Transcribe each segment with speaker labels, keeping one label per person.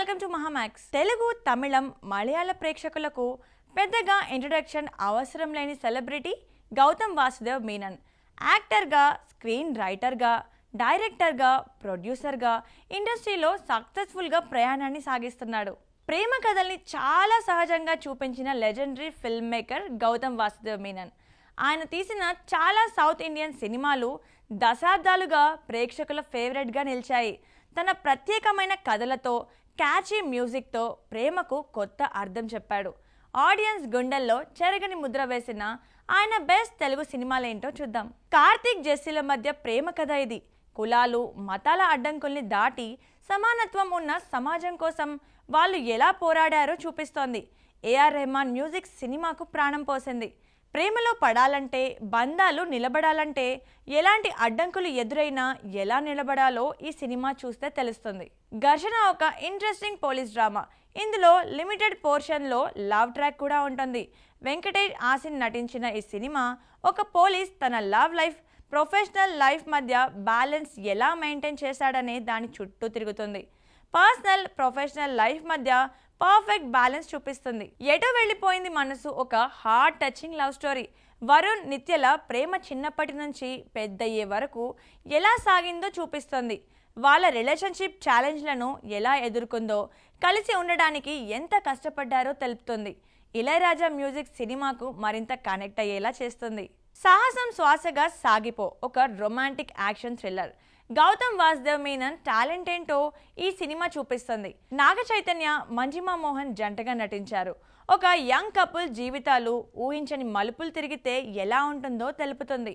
Speaker 1: Welcome to Mahamax. Telugu, తమిళం, మలయాళ ప్రేక్షకులకు పెద్దగా ఇంట్రడక్షన్ అవసరం లేని సెలబ్రిటీ గౌతమ్ వాసుదేవ్ మీనన్. యాక్టర్గా, స్క్రీన్ రైటర్గా, డైరెక్టర్గా, ప్రొడ్యూసర్గా ఇండస్ట్రీలో సక్సెస్ఫుల్గా ప్రయాణాన్ని సాగిస్తున్నాడు. ప్రేమ కథల్ని చాలా సహజంగా చూపించిన legendary film maker Gautham Vasudev Menon. ఆయన తీసిన చాలా సౌత్ ఇండియన్ సినిమాలు దశాబ్దాలుగా ప్రేక్షకుల ఫేవరెట్గా నిలిచాయి. తన ప్రత్యేకమైన కథలతో, క్యాచీ మ్యూజిక్తో ప్రేమకు కొత్త అర్థం చెప్పాడు. ఆడియన్స్ గుండెల్లో చెరగని ముద్ర వేసిన ఆయన బెస్ట్ తెలుగు సినిమాలేంటో చూద్దాం. కార్తీక్ జెస్సీల మధ్య ప్రేమ కథ ఇది. కులాలు, మతాల అడ్డంకుల్ని దాటి సమానత్వం ఉన్న సమాజం కోసం వాళ్ళు ఎలా పోరాడారో చూపిస్తోంది. ఏఆర్ రెహమాన్ మ్యూజిక్ సినిమాకు ప్రాణం పోసింది. ప్రేమలో పడాలంటే, బంధాలు నిలబడాలంటే ఎలాంటి అడ్డంకులు ఎదురైనా ఎలా నిలబడాలో ఈ సినిమా చూస్తే తెలుస్తుంది. ఘర్షణ ఒక ఇంట్రెస్టింగ్ పోలీస్ డ్రామా. ఇందులో లిమిటెడ్ పోర్షన్లో లవ్ ట్రాక్ కూడా ఉంటుంది. వెంకటేష్ ఆసిన్ నటించిన ఈ సినిమా ఒక పోలీస్ తన లవ్ లైఫ్, ప్రొఫెషనల్ లైఫ్ మధ్య బ్యాలెన్స్ ఎలా మెయింటైన్ చేశాడనే దాని చుట్టూ తిరుగుతుంది. పర్సనల్, ప్రొఫెషనల్ లైఫ్ మధ్య పర్ఫెక్ట్ బ్యాలెన్స్ చూపిస్తుంది. ఎటో వెళ్ళిపోయింది మనసు ఒక heart touching love story. Varun, నిత్యల ప్రేమ చిన్నప్పటి నుంచి పెద్దయ్యే వరకు ఎలా సాగిందో చూపిస్తుంది. వాళ్ళ రిలేషన్షిప్ ఛాలెంజ్లను ఎలా ఎదుర్కొందో, కలిసి ఉండడానికి ఎంత కష్టపడ్డారో తెలుపుతుంది. ఇళయరాజా మ్యూజిక్ సినిమాకు మరింత కనెక్ట్ అయ్యేలా చేస్తుంది. సాహసం శ్వాసగా సాగిపో ఒక romantic action thriller. Gautham Vasudev Menon talent ఏంటో ఈ సినిమా చూపిస్తుంది. నాగ చైతన్య, మంజిమా మోహన్ జంటగా నటించారు. ఒక యంగ్ కపుల్ జీవితాలు ఊహించని మలుపులు తిరిగితే ఎలా ఉంటుందో తెలుపుతుంది.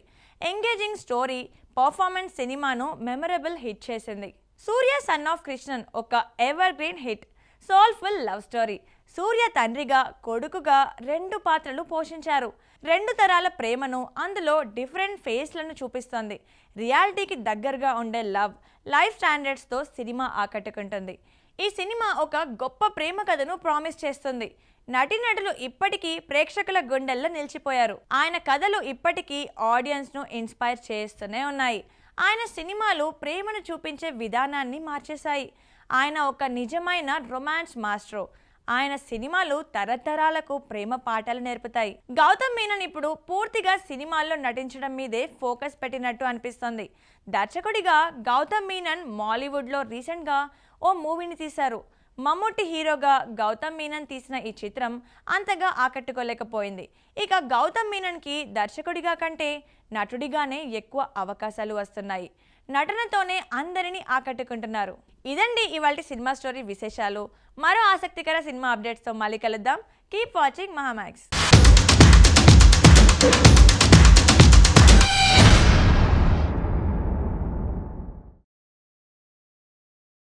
Speaker 1: ఎంగేజింగ్ స్టోరీ, పర్ఫార్మెన్స్ సినిమాను మెమరబుల్ హిట్ చేసింది. సూర్య సన్ ఆఫ్ కృష్ణన్ ఒక evergreen hit. Soulful love story. Surya తండ్రిగా, కొడుకుగా రెండు పాత్రలు పోషించారు. రెండు తరాల ప్రేమను, అందులో డిఫరెంట్ ఫేస్లను చూపిస్తుంది. రియాలిటీకి దగ్గరగా ఉండే లవ్, లైఫ్ స్టాండర్డ్స్తో సినిమా ఆకట్టుకుంటుంది. ఈ సినిమా ఒక గొప్ప ప్రేమ కథను ప్రామిస్ చేస్తుంది. నటీనటులు ఇప్పటికీ ప్రేక్షకుల గుండెల్లో నిలిచిపోయారు. ఆయన కథలు ఇప్పటికీ ఆడియన్స్ను ఇన్స్పైర్ చేస్తూనే ఉన్నాయి. ఆయన సినిమాలు ప్రేమను చూపించే విధానాన్ని మార్చేశాయి. ఆయన ఒక నిజమైన రొమాన్స్ మాస్ట్రో. ఆయన సినిమాలు తరతరాలకు ప్రేమ పాఠాలు నేర్పుతాయి. గౌతమ్ మీనన్ ఇప్పుడు పూర్తిగా సినిమాల్లో నటించడం మీదే ఫోకస్ పెట్టినట్టు అనిపిస్తుంది. దర్శకుడిగా గౌతమ్ మీనన్ మాలీవుడ్లో రీసెంట్గా ఓ మూవీని తీశారు. మమ్ముట్టి హీరోగా గౌతమ్ మీనన్ తీసిన ఈ చిత్రం అంతగా ఆకట్టుకోలేకపోయింది. ఇక గౌతమ్ మీనన్కి దర్శకుడిగా కంటే నటుడిగానే ఎక్కువ అవకాశాలు వస్తున్నాయి. నటనతోనే అందరినీ ఆకట్టుకుంటున్నారు. ఇదండి ఇవాల్టి సినిమా స్టోరీ విశేషాలు. మరో ఆసక్తికర సినిమా అప్డేట్స్తో మళ్ళీ కలుద్దాం. Keep watching Mahaa Max.